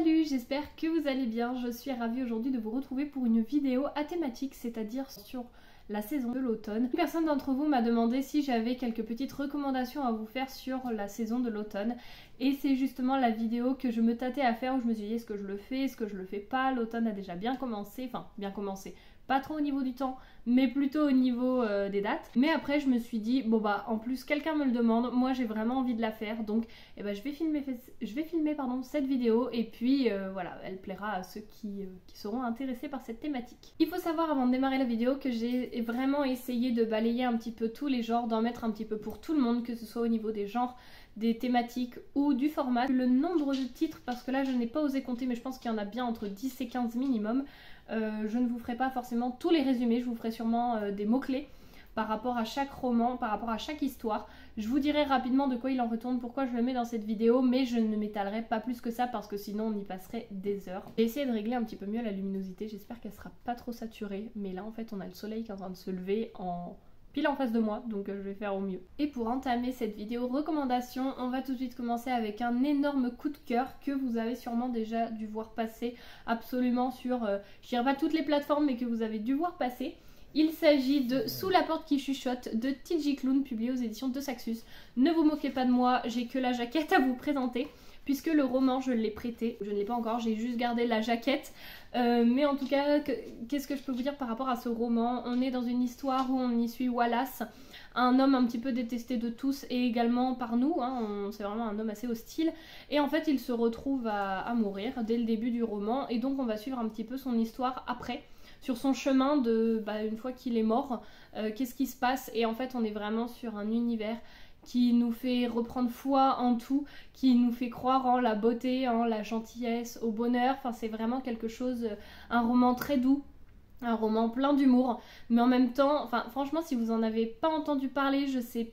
Salut, j'espère que vous allez bien. Je suis ravie aujourd'hui de vous retrouver pour une vidéo à thématique, c'est-à-dire sur la saison de l'automne. Une personne d'entre vous m'a demandé si j'avais quelques petites recommandations à vous faire sur la saison de l'automne. Et c'est justement la vidéo que je me tâtais à faire où je me suis dit est-ce que je le fais, est-ce que je le fais pas. L'automne a déjà bien commencé, enfin bien commencé. Pas trop au niveau du temps, mais plutôt au niveau des dates. Mais après je me suis dit, bon bah en plus quelqu'un me le demande, moi j'ai vraiment envie de la faire, donc eh ben, je vais filmer cette vidéo et puis voilà, elle plaira à ceux qui seront intéressés par cette thématique. Il faut savoir avant de démarrer la vidéo que j'ai vraiment essayé de balayer un petit peu tous les genres, d'en mettre un petit peu pour tout le monde, que ce soit au niveau des genres, des thématiques ou du format. Le nombre de titres, parce que là je n'ai pas osé compter, mais je pense qu'il y en a bien entre 10 et 15 minimum. Je ne vous ferai pas forcément tous les résumés, je vous ferai sûrement des mots-clés par rapport à chaque roman, par rapport à chaque histoire. Je vous dirai rapidement de quoi il en retourne, pourquoi je le mets dans cette vidéo, mais je ne m'étalerai pas plus que ça parce que sinon on y passerait des heures. J'ai essayé de régler un petit peu mieux la luminosité, j'espère qu'elle sera pas trop saturée, mais là en fait on a le soleil qui est en train de se lever pile en face de moi, donc je vais faire au mieux. Et pour entamer cette vidéo recommandation, on va tout de suite commencer avec un énorme coup de cœur que vous avez sûrement déjà dû voir passer absolument sur, je dirais pas toutes les plateformes, mais que vous avez dû voir passer. Il s'agit de Sous la porte qui chuchote de TJ Klune, publié aux éditions de Saxus. Ne vous moquez pas de moi, j'ai que la jaquette à vous présenter. Puisque le roman je l'ai prêté, je ne l'ai pas encore, j'ai juste gardé la jaquette. Mais en tout cas, qu'est-ce que je peux vous dire par rapport à ce roman? On est dans une histoire où on y suit Wallace, un homme un petit peu détesté de tous et également par nous, hein, c'est vraiment un homme assez hostile. Et en fait il se retrouve à mourir dès le début du roman et donc on va suivre un petit peu son histoire après. Sur son chemin de, une fois qu'il est mort, qu'est-ce qui se passe? Et en fait on est vraiment sur un univers qui nous fait reprendre foi en tout, qui nous fait croire en la beauté, en la gentillesse, au bonheur. Enfin, c'est vraiment quelque chose, un roman très doux, un roman plein d'humour, mais en même temps, enfin, franchement, si vous en avez pas entendu parler, je sais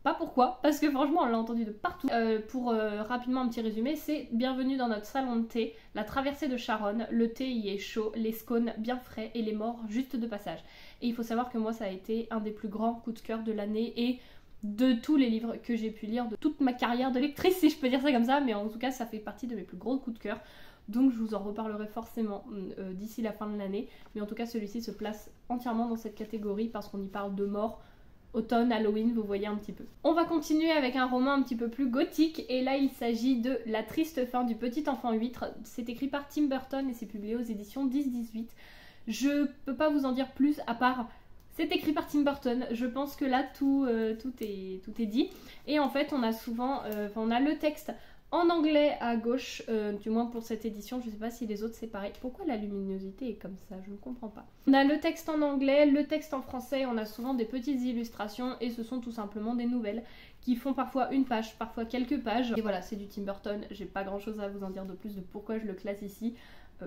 pas pourquoi, parce que franchement, on l'a entendu de partout. Pour rapidement un petit résumé, c'est Bienvenue dans notre salon de thé, la traversée de Charonne, le thé y est chaud, les scones bien frais et les morts juste de passage. Et il faut savoir que moi, ça a été un des plus grands coups de cœur de l'année et de tous les livres que j'ai pu lire, de toute ma carrière de lectrice si je peux dire ça comme ça, mais en tout cas ça fait partie de mes plus gros coups de cœur, donc je vous en reparlerai forcément d'ici la fin de l'année, mais en tout cas celui-ci se place entièrement dans cette catégorie parce qu'on y parle de mort, automne, Halloween, vous voyez un petit peu. On va continuer avec un roman un petit peu plus gothique et là il s'agit de La triste fin du petit enfant huître. C'est écrit par Tim Burton et c'est publié aux éditions 10-18. Je peux pas vous en dire plus à part c'est écrit par Tim Burton, je pense que là tout est dit. Et en fait on a souvent, on a le texte en anglais à gauche, du moins pour cette édition, je sais pas si les autres c'est pareil. Pourquoi la luminosité est comme ça? Je ne comprends pas. On a le texte en anglais, le texte en français, on a souvent des petites illustrations et ce sont tout simplement des nouvelles qui font parfois une page, parfois quelques pages. Et voilà, c'est du Tim Burton, j'ai pas grand chose à vous en dire de plus de pourquoi je le classe ici.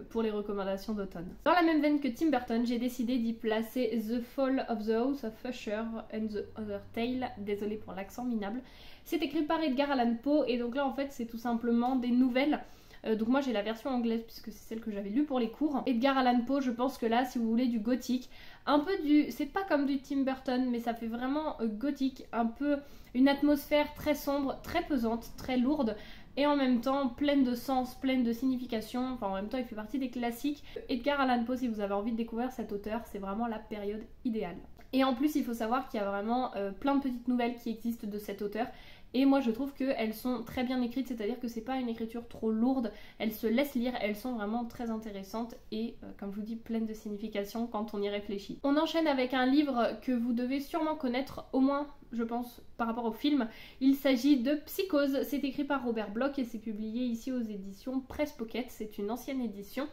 Pour les recommandations d'automne. Dans la même veine que Tim Burton, j'ai décidé d'y placer The Fall of the House of Usher and the Other Tale, désolée pour l'accent minable. C'est écrit par Edgar Allan Poe et donc là en fait c'est tout simplement des nouvelles. Donc moi j'ai la version anglaise puisque c'est celle que j'avais lue pour les cours. Edgar Allan Poe, je pense que là si vous voulez du gothique, un peu c'est pas comme du Tim Burton mais ça fait vraiment gothique, un peu une atmosphère très sombre, très pesante, très lourde. Et en même temps pleine de sens, pleine de signification, enfin en même temps il fait partie des classiques. Edgar Allan Poe, si vous avez envie de découvrir cet auteur, c'est vraiment la période idéale. Et en plus il faut savoir qu'il y a vraiment plein de petites nouvelles qui existent de cet auteur. Et moi je trouve qu'elles sont très bien écrites, c'est-à-dire que c'est pas une écriture trop lourde, elles se laissent lire, elles sont vraiment très intéressantes et comme je vous dis pleines de signification quand on y réfléchit. On enchaîne avec un livre que vous devez sûrement connaître, au moins je pense par rapport au film. Il s'agit de Psychose, c'est écrit par Robert Bloch et c'est publié ici aux éditions Presse Pocket, c'est une ancienne édition.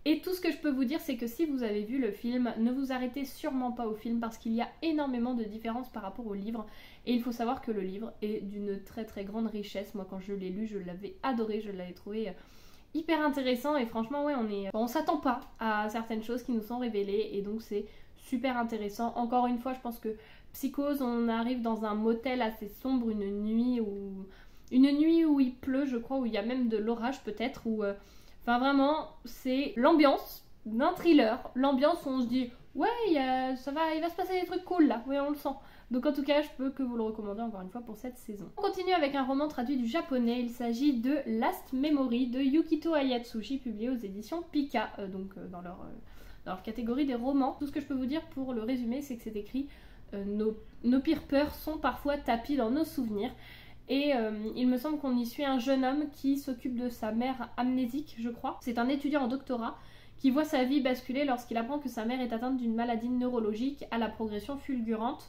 Et tout ce que je peux vous dire c'est que si vous avez vu le film, ne vous arrêtez sûrement pas au film parce qu'il y a énormément de différences par rapport au livre. Et il faut savoir que le livre est d'une très très grande richesse. Moi quand je l'ai lu je l'avais adoré, je l'avais trouvé hyper intéressant et franchement ouais on s'attend pas à certaines choses qui nous sont révélées et donc c'est super intéressant. Encore une fois je pense que Psychose, on arrive dans un motel assez sombre, une nuit où il pleut je crois, où il y a même de l'orage peut-être, où enfin vraiment c'est l'ambiance d'un thriller, l'ambiance où on se dit ouais il va se passer des trucs cool là, oui on le sent. Donc en tout cas je peux que vous le recommander encore une fois pour cette saison. On continue avec un roman traduit du japonais, il s'agit de Last Memory de Yukito Ayatsushi, publié aux éditions Pika, dans leur catégorie des romans. Tout ce que je peux vous dire pour le résumer, c'est que c'est écrit nos pires peurs sont parfois tapis dans nos souvenirs. Et il me semble qu'on y suit un jeune homme qui s'occupe de sa mère amnésique, je crois. C'est un étudiant en doctorat qui voit sa vie basculer lorsqu'il apprend que sa mère est atteinte d'une maladie neurologique à la progression fulgurante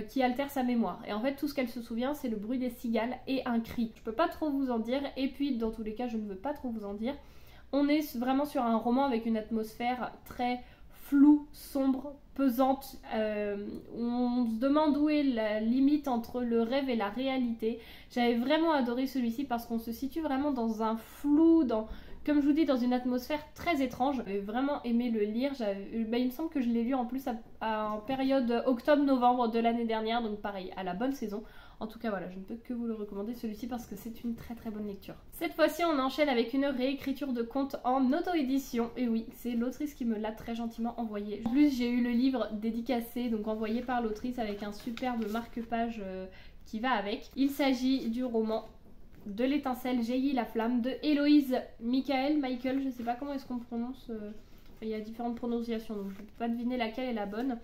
qui altère sa mémoire. Et en fait, tout ce qu'elle se souvient, c'est le bruit des cigales et un cri. Je peux pas trop vous en dire, et puis dans tous les cas, je ne veux pas trop vous en dire. On est vraiment sur un roman avec une atmosphère très floue, sombre, pesante, où on se demande où est la limite entre le rêve et la réalité. J'avais vraiment adoré celui-ci parce qu'on se situe vraiment dans un flou, comme je vous dis, dans une atmosphère très étrange. J'avais vraiment aimé le lire. Il me semble que je l'ai lu en plus en période octobre-novembre de l'année dernière, donc pareil, à la bonne saison. En tout cas voilà, je ne peux que vous le recommander celui-ci parce que c'est une très très bonne lecture. Cette fois-ci on enchaîne avec une réécriture de conte en auto-édition. Et oui, c'est l'autrice qui me l'a très gentiment envoyé. En plus j'ai eu le livre dédicacé, donc envoyé par l'autrice avec un superbe marque-page qui va avec. Il s'agit du roman De l'étincelle jaillit la flamme de Héloïse Michael, je sais pas comment est-ce qu'on prononce, il y a différentes prononciations donc je ne peux pas deviner laquelle est la bonne.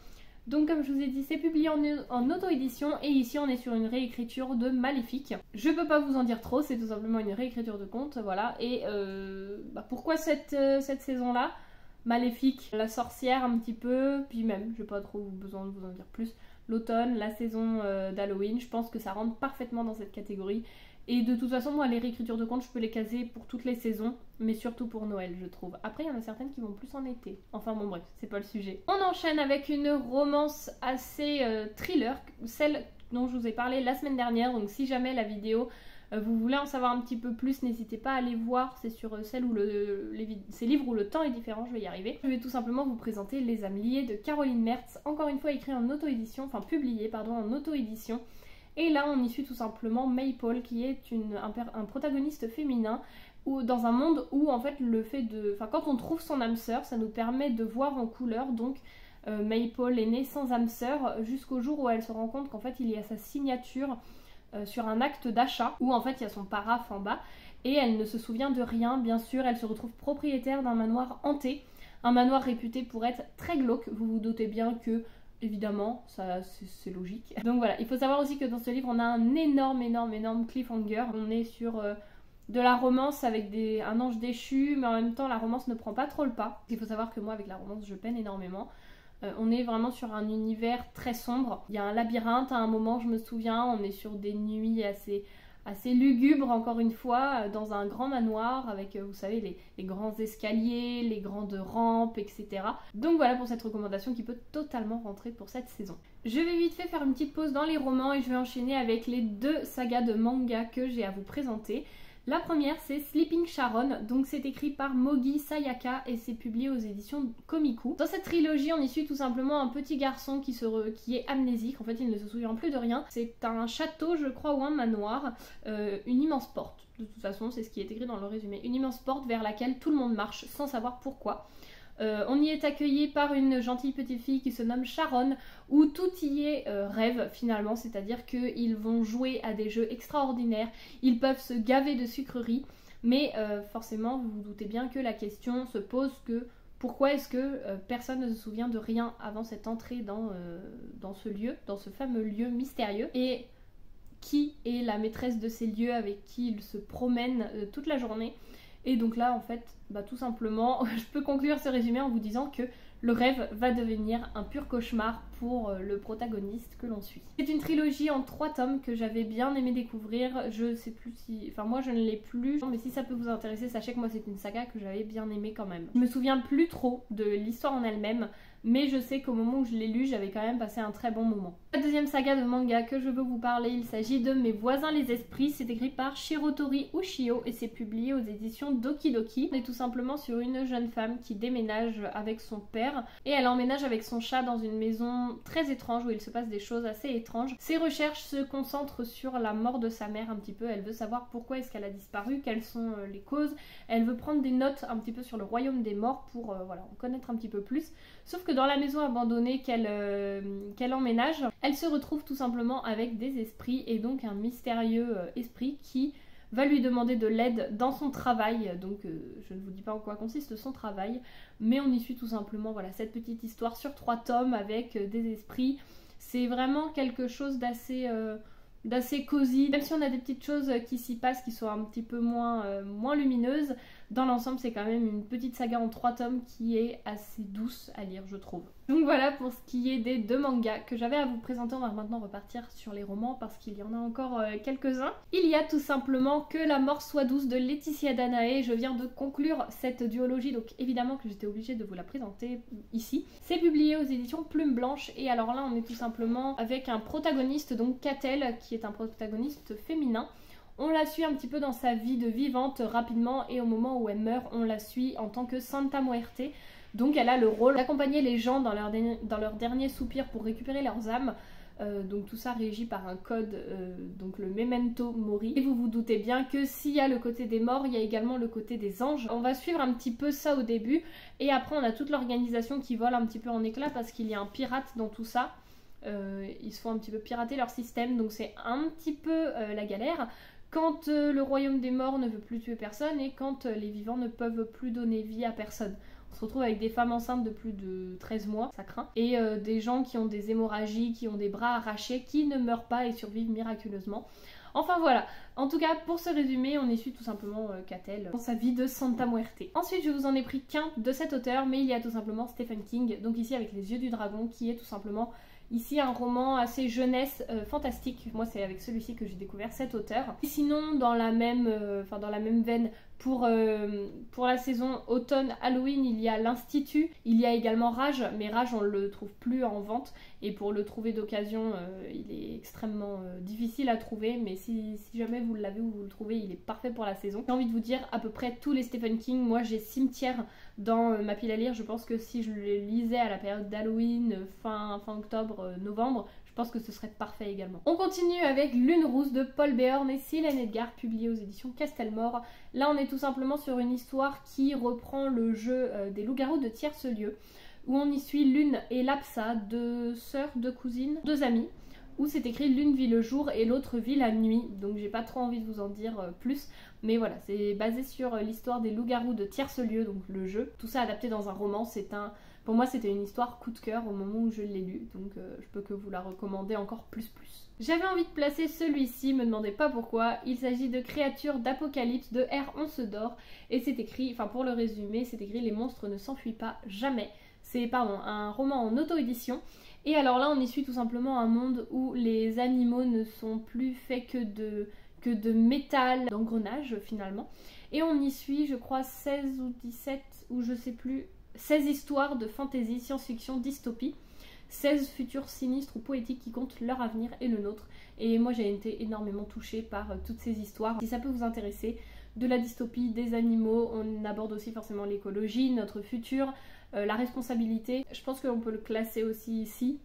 Donc comme je vous ai dit, c'est publié en auto-édition et ici on est sur une réécriture de Maléfique. Je peux pas vous en dire trop, c'est tout simplement une réécriture de conte, voilà. Et pourquoi cette saison-là? Maléfique, la sorcière un petit peu, puis même, j'ai pas trop besoin de vous en dire plus, l'automne, la saison d'Halloween, je pense que ça rentre parfaitement dans cette catégorie. Et de toute façon, moi, les réécritures de contes, je peux les caser pour toutes les saisons, mais surtout pour Noël, je trouve. Après, il y en a certaines qui vont plus en été. Enfin bon, bref, c'est pas le sujet. On enchaîne avec une romance assez thriller, celle dont je vous ai parlé la semaine dernière. Donc si jamais la vidéo, vous voulez en savoir un petit peu plus, n'hésitez pas à aller voir. C'est sur celle où ces livres où le temps est différent, je vais y arriver. Je vais tout simplement vous présenter Les âmes liées de Caroline Mertz, encore une fois écrit en auto-édition, enfin publié, pardon, en auto-édition. Et là, on y suit tout simplement Maypole, qui est un protagoniste féminin, dans un monde où, en fait, quand on trouve son âme sœur, ça nous permet de voir en couleur. Donc, Maypole est née sans âme sœur jusqu'au jour où elle se rend compte qu'en fait, il y a sa signature sur un acte d'achat, où en fait, il y a son paraphe en bas. Et elle ne se souvient de rien, bien sûr. Elle se retrouve propriétaire d'un manoir hanté, un manoir réputé pour être très glauque. Vous vous doutez bien que... Évidemment, ça c'est logique. Donc voilà, il faut savoir aussi que dans ce livre, on a un énorme cliffhanger. On est sur de la romance avec un ange déchu, mais en même temps, la romance ne prend pas trop le pas. Il faut savoir que moi, avec la romance, je peine énormément. On est vraiment sur un univers très sombre. Il y a un labyrinthe à un moment, je me souviens. On est sur des nuits assez lugubre encore une fois, dans un grand manoir avec, vous savez, les grands escaliers, les grandes rampes, etc. Donc voilà pour cette recommandation qui peut totalement rentrer pour cette saison. Je vais vite fait faire une petite pause dans les romans et je vais enchaîner avec les deux sagas de manga que j'ai à vous présenter. La première, c'est Sleeping Sharon, donc c'est écrit par Mogi Sayaka et c'est publié aux éditions Komiku. Dans cette trilogie, on y suit tout simplement un petit garçon qui est amnésique, en fait il ne se souvient plus de rien. C'est un château, je crois, ou un manoir, une immense porte, de toute façon c'est ce qui est écrit dans le résumé, une immense porte vers laquelle tout le monde marche sans savoir pourquoi. On y est accueilli par une gentille petite fille qui se nomme Sharon, où tout y est rêve finalement, c'est-à-dire qu'ils vont jouer à des jeux extraordinaires, ils peuvent se gaver de sucreries, mais forcément vous vous doutez bien que la question se pose que pourquoi est-ce que personne ne se souvient de rien avant cette entrée dans ce lieu, dans ce fameux lieu mystérieux, et qui est la maîtresse de ces lieux avec qui ils se promènent toute la journée. Et donc là, en fait, tout simplement, je peux conclure ce résumé en vous disant que le rêve va devenir un pur cauchemar pour le protagoniste que l'on suit. C'est une trilogie en 3 tomes que j'avais bien aimé découvrir. Je sais plus si... Enfin, moi, je ne l'ai plus. Mais si ça peut vous intéresser, sachez que moi, c'est une saga que j'avais bien aimée quand même. Je me souviens plus trop de l'histoire en elle-même, mais je sais qu'au moment où je l'ai lu, j'avais quand même passé un très bon moment. La deuxième saga de manga que je veux vous parler, il s'agit de Mes voisins les esprits. C'est écrit par Shirotori Ushio et c'est publié aux éditions Doki Doki. On est tout simplement sur une jeune femme qui déménage avec son père et elle emménage avec son chat dans une maison très étrange où il se passe des choses assez étranges. Ses recherches se concentrent sur la mort de sa mère un petit peu. Elle veut savoir pourquoi est-ce qu'elle a disparu, quelles sont les causes. Elle veut prendre des notes un petit peu sur le royaume des morts pour voilà, en connaître un petit peu plus. Sauf que dans la maison abandonnée qu'elle emménage, elle se retrouve tout simplement avec des esprits et donc un mystérieux esprit qui va lui demander de l'aide dans son travail. Donc je ne vous dis pas en quoi consiste son travail, mais on y suit tout simplement voilà, cette petite histoire sur 3 tomes avec des esprits. C'est vraiment quelque chose d'assez cosy, même si on a des petites choses qui s'y passent qui sont un petit peu moins lumineuses. Dans l'ensemble, c'est quand même une petite saga en 3 tomes qui est assez douce à lire, je trouve. Donc voilà pour ce qui est des 2 mangas que j'avais à vous présenter. On va maintenant repartir sur les romans parce qu'il y en a encore quelques-uns. Il y a tout simplement Que la mort soit douce de Laetitia Danae. Je viens de conclure cette duologie, donc évidemment que j'étais obligée de vous la présenter ici. C'est publié aux éditions Plume Blanche et alors là on est tout simplement avec un protagoniste, donc Catel, qui est un protagoniste féminin. On la suit un petit peu dans sa vie de vivante rapidement et au moment où elle meurt, on la suit en tant que Santa Muerte. Donc elle a le rôle d'accompagner les gens dans leur dernier soupir pour récupérer leurs âmes. Donc tout ça régi par un code, donc le Memento Mori. Et vous vous doutez bien que s'il y a le côté des morts, il y a également le côté des anges. On va suivre un petit peu ça au début et après on a toute l'organisation qui vole un petit peu en éclats parce qu'il y a un pirate dans tout ça. Ils se font un petit peu pirater leur système, donc c'est un petit peu la galère. Quand le royaume des morts ne veut plus tuer personne et quand les vivants ne peuvent plus donner vie à personne. On se retrouve avec des femmes enceintes de plus de 13 mois, ça craint, et des gens qui ont des hémorragies, qui ont des bras arrachés, qui ne meurent pas et survivent miraculeusement. Enfin voilà, en tout cas pour ce résumé, on y suit tout simplement Catel dans sa vie de Santa Muerte. Ensuite je vous en ai pris qu'un de cet auteur, mais il y a tout simplement Stephen King, donc ici avec Les Yeux du Dragon, qui est tout simplement ici un roman assez jeunesse fantastique. Moi c'est avec celui-ci que j'ai découvert cet auteur. Et sinon dans la même veine, pour la saison automne-Halloween, il y a l'Institut, il y a également Rage, mais Rage on le trouve plus en vente et pour le trouver d'occasion il est extrêmement difficile à trouver, mais si jamais vous l'avez ou vous le trouvez, il est parfait pour la saison. J'ai envie de vous dire à peu près tous les Stephen King. Moi j'ai Cimetière dans ma pile à lire, je pense que si je le lisais à la période d'Halloween, fin octobre, novembre, je pense que ce serait parfait également. On continue avec Lune Rousse de Paul Béorn et Céline Edgar, publié aux éditions Castelmore. Là on est tout simplement sur une histoire qui reprend le jeu des loups-garous de tierce lieu, où on y suit Lune et Lapsa, 2 sœurs, 2 cousines, 2 amies, où c'est écrit l'une vit le jour et l'autre vit la nuit, donc j'ai pas trop envie de vous en dire plus, mais voilà, c'est basé sur l'histoire des loups-garous de tierce lieu, donc le jeu, tout ça adapté dans un roman. Pour moi c'était une histoire coup de cœur au moment où je l'ai lu, donc je peux que vous la recommander encore plus. J'avais envie de placer celui-ci, me demandez pas pourquoi, il s'agit de Créatures d'Apocalypse de R. Onsedor, et c'est écrit, enfin pour le résumer, c'est écrit Les monstres ne s'enfuient pas jamais. C'est un roman en auto-édition. Et alors là on y suit tout simplement un monde où les animaux ne sont plus faits que de métal, d'engrenage finalement. Et on y suit je crois 16 ou 17 ou je sais plus, 16 histoires de fantasy, science-fiction, dystopie. 16 futurs sinistres ou poétiques qui comptent leur avenir et le nôtre. Et moi j'ai été énormément touchée par toutes ces histoires. Si ça peut vous intéresser, de la dystopie, des animaux, on aborde aussi forcément l'écologie, notre futur, la responsabilité. Je pense qu'on peut le classer aussi ici,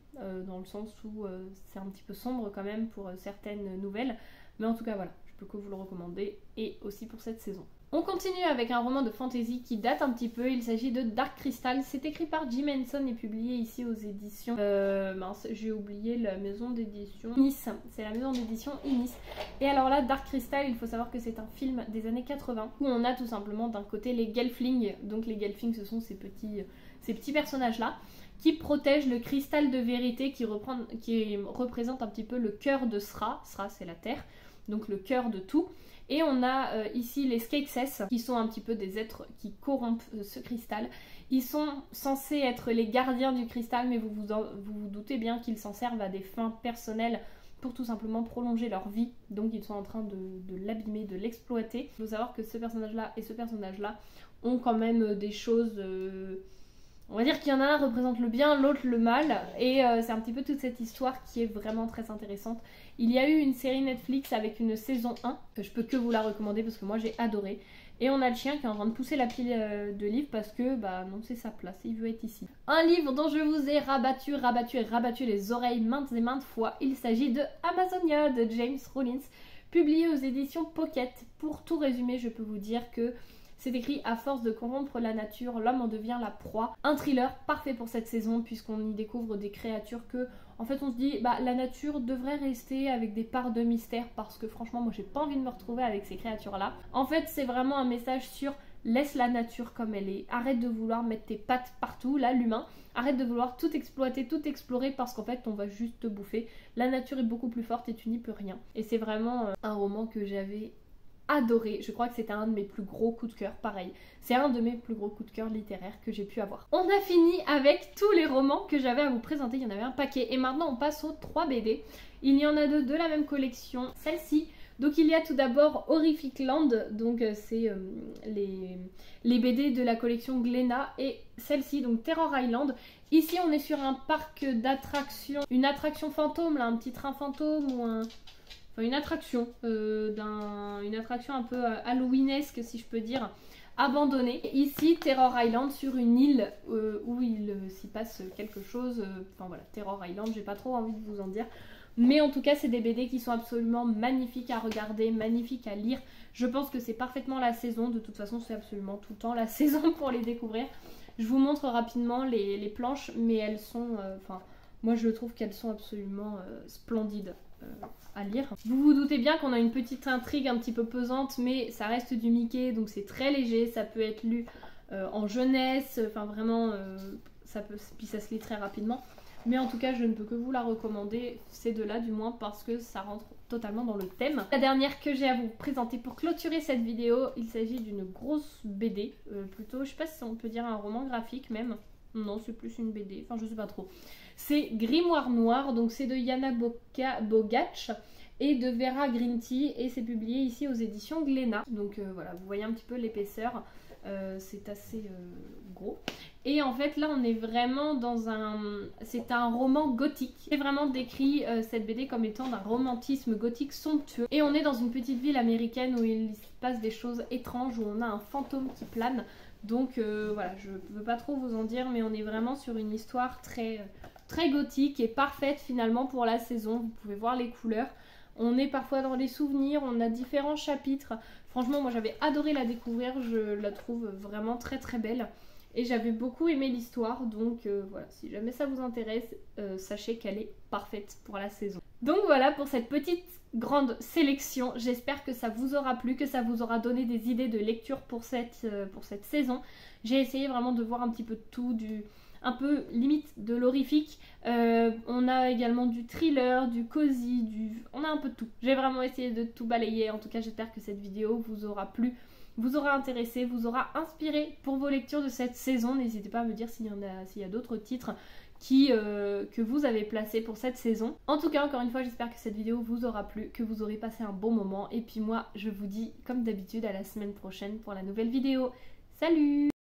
dans le sens où c'est un petit peu sombre quand même pour certaines nouvelles. Mais en tout cas voilà, je peux que vous le recommander, et aussi pour cette saison. On continue avec un roman de fantasy qui date un petit peu, il s'agit de Dark Crystal. C'est écrit par Jim Henson et publié ici aux éditions... mince, j'ai oublié la maison d'édition... Inis, c'est la maison d'édition Inis. Et alors là, Dark Crystal, il faut savoir que c'est un film des années 80 où on a tout simplement d'un côté les Gelflings. Donc les Gelflings, ce sont ces petits personnages-là qui protègent le cristal de vérité qui représente un petit peu le cœur de Sra. Sra, c'est la terre, donc le cœur de tout. Et on a ici les Skeksis, qui sont un petit peu des êtres qui corrompent ce cristal. Ils sont censés être les gardiens du cristal, mais vous vous doutez bien qu'ils s'en servent à des fins personnelles pour tout simplement prolonger leur vie. Donc ils sont en train de l'abîmer, de l'exploiter. Il faut savoir que ce personnage-là et ce personnage-là ont quand même des choses... On va dire qu'il y en a un représente le bien, l'autre le mal, et c'est un petit peu toute cette histoire qui est vraiment très intéressante. Il y a eu une série Netflix avec une saison 1, que je peux que vous la recommander parce que moi j'ai adoré. Et on a le chien qui est en train de pousser la pile de livres parce que, bah non, c'est sa place, il veut être ici. Un livre dont je vous ai rabattu les oreilles maintes et maintes fois, il s'agit de Amazonia de James Rollins, publié aux éditions Pocket. Pour tout résumer, je peux vous dire que C'est écrit à force de corrompre la nature, l'homme en devient la proie. Un thriller parfait pour cette saison puisqu'on y découvre des créatures que, en fait, on se dit bah la nature devrait rester avec des parts de mystère parce que franchement moi j'ai pas envie de me retrouver avec ces créatures là. En fait c'est vraiment un message sur laisse la nature comme elle est, arrête de vouloir mettre tes pattes partout, là l'humain, arrête de vouloir tout exploiter, tout explorer parce qu'en fait on va juste te bouffer. La nature est beaucoup plus forte et tu n'y peux rien. Et c'est vraiment un roman que j'avais adoré, je crois que c'était un de mes plus gros coups de cœur, pareil. C'est un de mes plus gros coups de cœur littéraires que j'ai pu avoir. On a fini avec tous les romans que j'avais à vous présenter, il y en avait un paquet. Et maintenant on passe aux 3 BD. Il y en a 2 de la même collection, celle-ci. Donc il y a tout d'abord Horrific Land, donc c'est les BD de la collection Glénat, et celle-ci, donc Terror Island. Ici on est sur un parc d'attractions, une attraction fantôme, là, un petit train fantôme ou un... Enfin, une attraction, une attraction un peu halloweenesque si je peux dire, abandonnée. Ici, Terror Island sur une île où il s'y passe quelque chose. Enfin voilà, Terror Island, j'ai pas trop envie de vous en dire. Mais en tout cas, c'est des BD qui sont absolument magnifiques à regarder, magnifiques à lire. Je pense que c'est parfaitement la saison. De toute façon, c'est absolument tout le temps la saison pour les découvrir. Je vous montre rapidement les planches, mais elles sont... Enfin, moi je trouve qu'elles sont absolument splendides à lire. Vous vous doutez bien qu'on a une petite intrigue un petit peu pesante, mais ça reste du Mickey, donc c'est très léger, ça peut être lu en jeunesse, enfin vraiment, puis ça se lit très rapidement. Mais en tout cas, je ne peux que vous la recommander, ces deux-là du moins, parce que ça rentre totalement dans le thème. La dernière que j'ai à vous présenter pour clôturer cette vidéo, il s'agit d'une grosse BD, plutôt, je sais pas si on peut dire un roman graphique même. Non, c'est plus une BD, enfin je sais pas trop. C'est Grimoire Noir, donc c'est de Yana Bogac et de Vera Grinty, et c'est publié ici aux éditions Glénat. Donc voilà, vous voyez un petit peu l'épaisseur, c'est assez gros. Et en fait là on est vraiment dans un... c'est un roman gothique. C'est vraiment décrit cette BD comme étant d'un romantisme gothique somptueux. Et on est dans une petite ville américaine où il se passe des choses étranges, où on a un fantôme qui plane. Donc voilà, je ne peux pas trop vous en dire, mais on est vraiment sur une histoire très gothique et parfaite finalement pour la saison. Vous pouvez voir les couleurs. On est parfois dans les souvenirs, on a différents chapitres. Franchement, moi j'avais adoré la découvrir, je la trouve vraiment très belle. Et j'avais beaucoup aimé l'histoire, donc voilà, si jamais ça vous intéresse, sachez qu'elle est parfaite pour la saison. Donc voilà pour cette petite grande sélection, j'espère que ça vous aura plu, que ça vous aura donné des idées de lecture pour cette saison. J'ai essayé vraiment de voir un petit peu de tout, un peu limite de l'horrifique, on a également du thriller, du cosy, on a un peu de tout. J'ai vraiment essayé de tout balayer, en tout cas j'espère que cette vidéo vous aura plu, vous aura intéressé, vous aura inspiré pour vos lectures de cette saison. N'hésitez pas à me dire s'il y a d'autres titres que vous avez placés pour cette saison. En tout cas, encore une fois, j'espère que cette vidéo vous aura plu, que vous aurez passé un bon moment. Et puis moi, je vous dis, comme d'habitude, à la semaine prochaine pour la nouvelle vidéo. Salut!